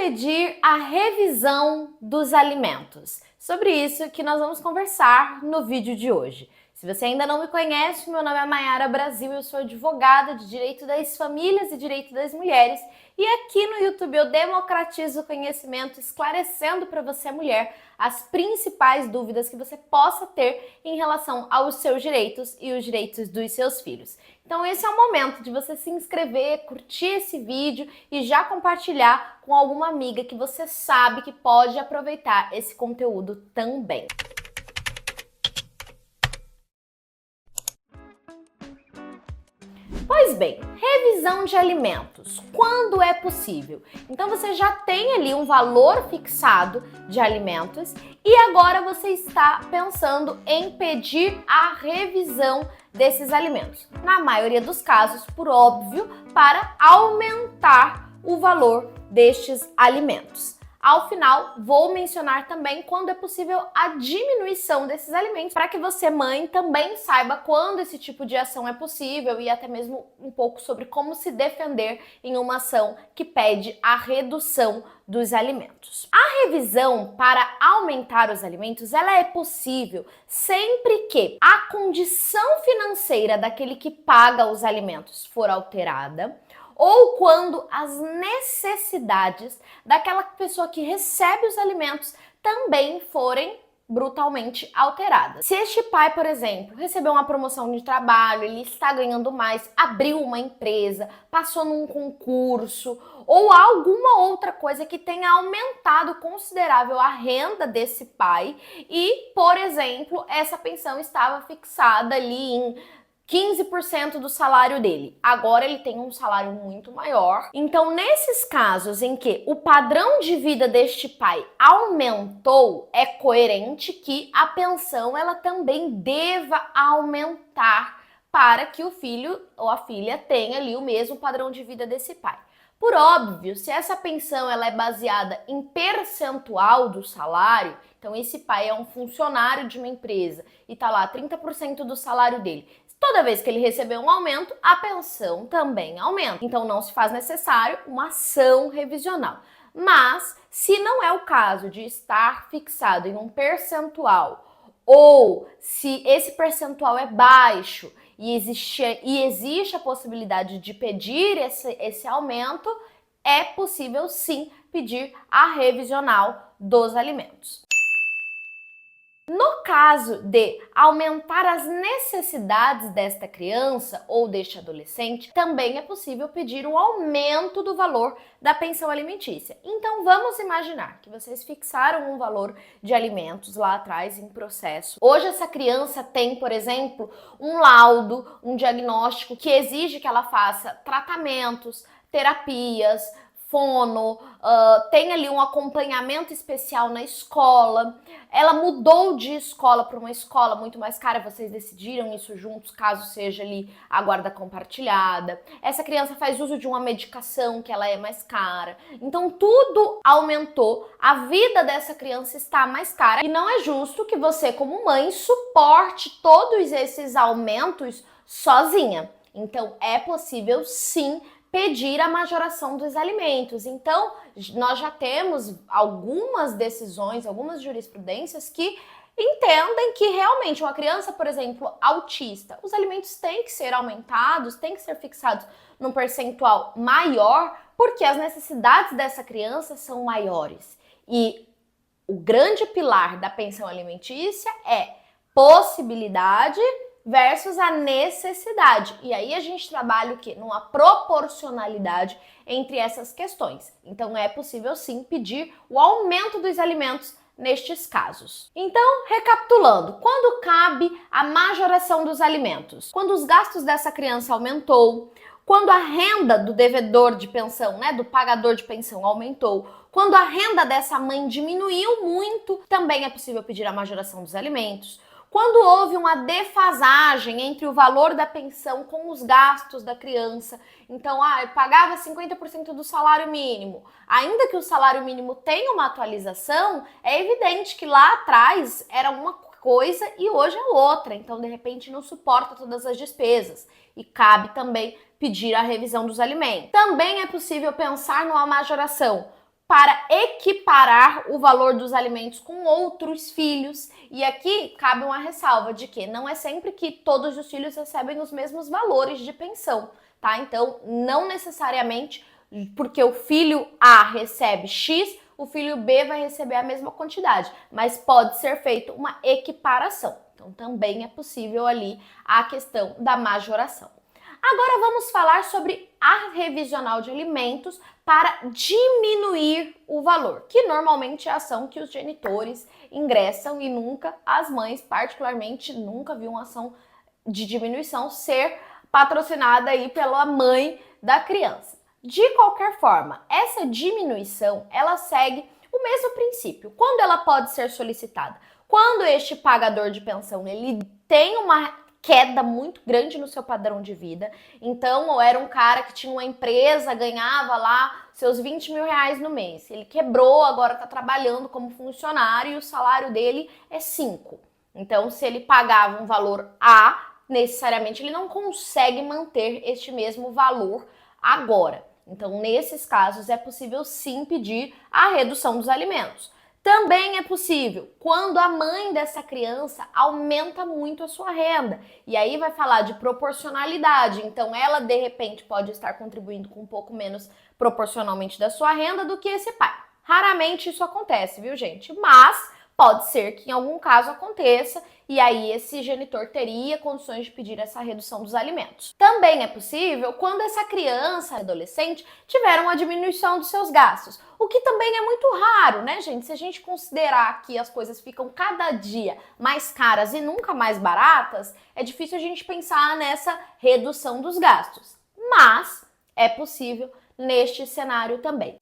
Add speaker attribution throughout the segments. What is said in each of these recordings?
Speaker 1: pedir a revisão dos alimentos? Sobre isso que nós vamos conversar no vídeo de hoje. Se você ainda não me conhece, meu nome é Mayara Brasil, eu sou advogada de Direito das Famílias e Direito das Mulheres e aqui no YouTube eu democratizo o conhecimento esclarecendo para você, mulher, as principais dúvidas que você possa ter em relação aos seus direitos e os direitos dos seus filhos. Então esse é o momento de você se inscrever, curtir esse vídeo e já compartilhar com alguma amiga que você sabe que pode aproveitar esse conteúdo também. Pois bem, revisão de alimentos, quando é possível? Então você já tem ali um valor fixado de alimentos e agora você está pensando em pedir a revisão desses alimentos. Na maioria dos casos, por óbvio, para aumentar o valor destes alimentos. Ao final, vou mencionar também quando é possível a diminuição desses alimentos, para que você, mãe, também saiba quando esse tipo de ação é possível e até mesmo um pouco sobre como se defender em uma ação que pede a redução dos alimentos. A revisão para aumentar os alimentos, ela é possível sempre que a condição financeira daquele que paga os alimentos for alterada, ou quando as necessidades daquela pessoa que recebe os alimentos também forem brutalmente alteradas. Se este pai, por exemplo, recebeu uma promoção de trabalho, ele está ganhando mais, abriu uma empresa, passou num concurso ou alguma outra coisa que tenha aumentado considerável a renda desse pai e, por exemplo, essa pensão estava fixada ali em 15% do salário dele. Agora ele tem um salário muito maior. Então, nesses casos em que o padrão de vida deste pai aumentou, é coerente que a pensão ela também deva aumentar para que o filho ou a filha tenha ali o mesmo padrão de vida desse pai. Por óbvio, se essa pensão ela é baseada em percentual do salário, então esse pai é um funcionário de uma empresa e tá lá 30% do salário dele. Toda vez que ele receber um aumento, a pensão também aumenta. Então não se faz necessário uma ação revisional. Mas, se não é o caso de estar fixado em um percentual, ou se esse percentual é baixo e existe a possibilidade de pedir esse aumento, é possível sim pedir a revisional dos alimentos. No caso de aumentar as necessidades desta criança ou deste adolescente, também é possível pedir um aumento do valor da pensão alimentícia. Então vamos imaginar que vocês fixaram um valor de alimentos lá atrás em processo. Hoje essa criança tem, por exemplo, um laudo, um diagnóstico que exige que ela faça tratamentos, terapias, fono, tem ali um acompanhamento especial na escola, ela mudou de escola para uma escola muito mais cara, vocês decidiram isso juntos, caso seja ali a guarda compartilhada, essa criança faz uso de uma medicação que ela é mais cara, então tudo aumentou, a vida dessa criança está mais cara e não é justo que você como mãe suporte todos esses aumentos sozinha, então é possível sim pedir a majoração dos alimentos. Então, nós já temos algumas decisões, algumas jurisprudências que entendem que realmente uma criança, por exemplo, autista, os alimentos têm que ser aumentados, têm que ser fixados num percentual maior, porque as necessidades dessa criança são maiores. E o grande pilar da pensão alimentícia é possibilidade versus a necessidade. E aí a gente trabalha o quê? Numa proporcionalidade entre essas questões. Então é possível sim pedir o aumento dos alimentos nestes casos. Então, recapitulando, quando cabe a majoração dos alimentos? Quando os gastos dessa criança aumentou, quando a renda do devedor de pensão, do pagador de pensão aumentou, quando a renda dessa mãe diminuiu muito, também é possível pedir a majoração dos alimentos. Quando houve uma defasagem entre o valor da pensão com os gastos da criança, então, eu pagava 50% do salário mínimo, ainda que o salário mínimo tenha uma atualização, é evidente que lá atrás era uma coisa e hoje é outra, então de repente não suporta todas as despesas e cabe também pedir a revisão dos alimentos. Também é possível pensar numa majoração para equiparar o valor dos alimentos com outros filhos. E aqui cabe uma ressalva de que não é sempre que todos os filhos recebem os mesmos valores de pensão, tá? Então, não necessariamente porque o filho A recebe X, o filho B vai receber a mesma quantidade, mas pode ser feita uma equiparação. Então, também é possível ali a questão da majoração. Agora vamos falar sobre a revisional de alimentos para diminuir o valor, que normalmente é a ação que os genitores ingressam e nunca, as mães particularmente, nunca vi uma ação de diminuição ser patrocinada aí pela mãe da criança. De qualquer forma, essa diminuição, ela segue o mesmo princípio. Quando ela pode ser solicitada? Quando este pagador de pensão, ele tem uma queda muito grande no seu padrão de vida. Então, ou era um cara que tinha uma empresa, ganhava lá seus 20 mil reais no mês. Ele quebrou, agora está trabalhando como funcionário e o salário dele é 5. Então, se ele pagava um valor A, necessariamente ele não consegue manter este mesmo valor agora. Então, nesses casos, é possível sim pedir a redução dos alimentos. Também é possível quando a mãe dessa criança aumenta muito a sua renda. E aí vai falar de proporcionalidade. Então, ela, de repente, pode estar contribuindo com um pouco menos proporcionalmente da sua renda do que esse pai. Raramente isso acontece, viu, gente? Mas pode ser que em algum caso aconteça e aí esse genitor teria condições de pedir essa redução dos alimentos. Também é possível quando essa criança, adolescente, tiver uma diminuição dos seus gastos, o que também é muito raro, né, gente? Se a gente considerar que as coisas ficam cada dia mais caras e nunca mais baratas, é difícil a gente pensar nessa redução dos gastos. Mas é possível neste cenário também.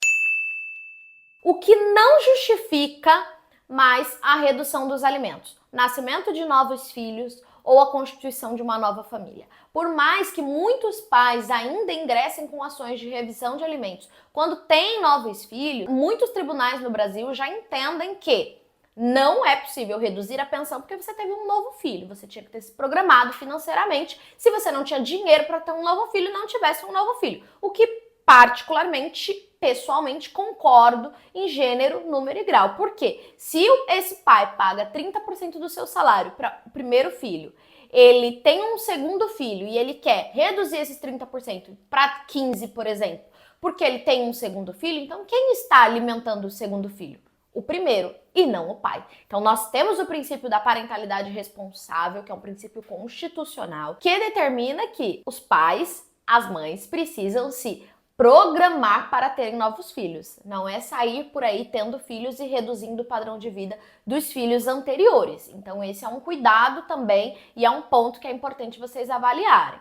Speaker 1: O que não justifica mais a redução dos alimentos, nascimento de novos filhos ou a constituição de uma nova família. Por mais que muitos pais ainda ingressem com ações de revisão de alimentos quando têm novos filhos, muitos tribunais no Brasil já entendem que não é possível reduzir a pensão porque você teve um novo filho. Você tinha que ter se programado financeiramente. Se você não tinha dinheiro para ter um novo filho, não tivesse um novo filho. O que particularmente, pessoalmente, concordo em gênero, número e grau. Por quê? Se esse pai paga 30% do seu salário para o primeiro filho, ele tem um segundo filho e ele quer reduzir esses 30% para 15%, por exemplo, porque ele tem um segundo filho, então quem está alimentando o segundo filho? O primeiro e não o pai. Então nós temos o princípio da parentalidade responsável, que é um princípio constitucional, que determina que os pais, as mães, precisam se programar para terem novos filhos. Não é sair por aí tendo filhos e reduzindo o padrão de vida dos filhos anteriores. Então esse é um cuidado também e é um ponto que é importante vocês avaliarem.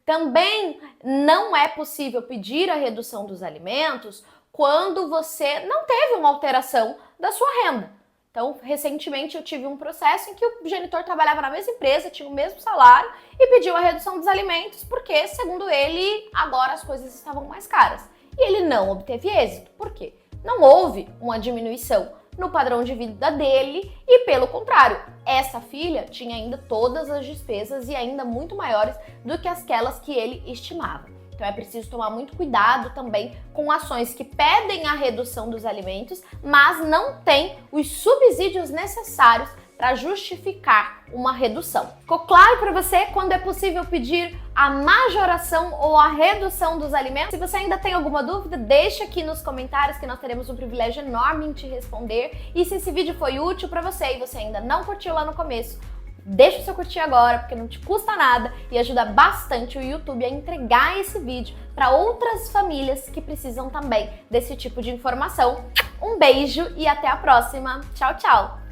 Speaker 1: Também não é possível pedir a redução dos alimentos quando você não teve uma alteração da sua renda. Então, recentemente eu tive um processo em que o genitor trabalhava na mesma empresa, tinha o mesmo salário e pediu a redução dos alimentos porque, segundo ele, agora as coisas estavam mais caras. E ele não obteve êxito. Por quê? Não houve uma diminuição no padrão de vida dele e, pelo contrário, essa filha tinha ainda todas as despesas e ainda muito maiores do que aquelas que ele estimava. Então é preciso tomar muito cuidado também com ações que pedem a redução dos alimentos, mas não têm os subsídios necessários para justificar uma redução. Ficou claro para você quando é possível pedir a majoração ou a redução dos alimentos? Se você ainda tem alguma dúvida, deixa aqui nos comentários que nós teremos um privilégio enorme em te responder. E se esse vídeo foi útil para você e você ainda não curtiu lá no começo, deixa o seu curtir agora, porque não te custa nada e ajuda bastante o YouTube a entregar esse vídeo para outras famílias que precisam também desse tipo de informação. Um beijo e até a próxima. Tchau, tchau!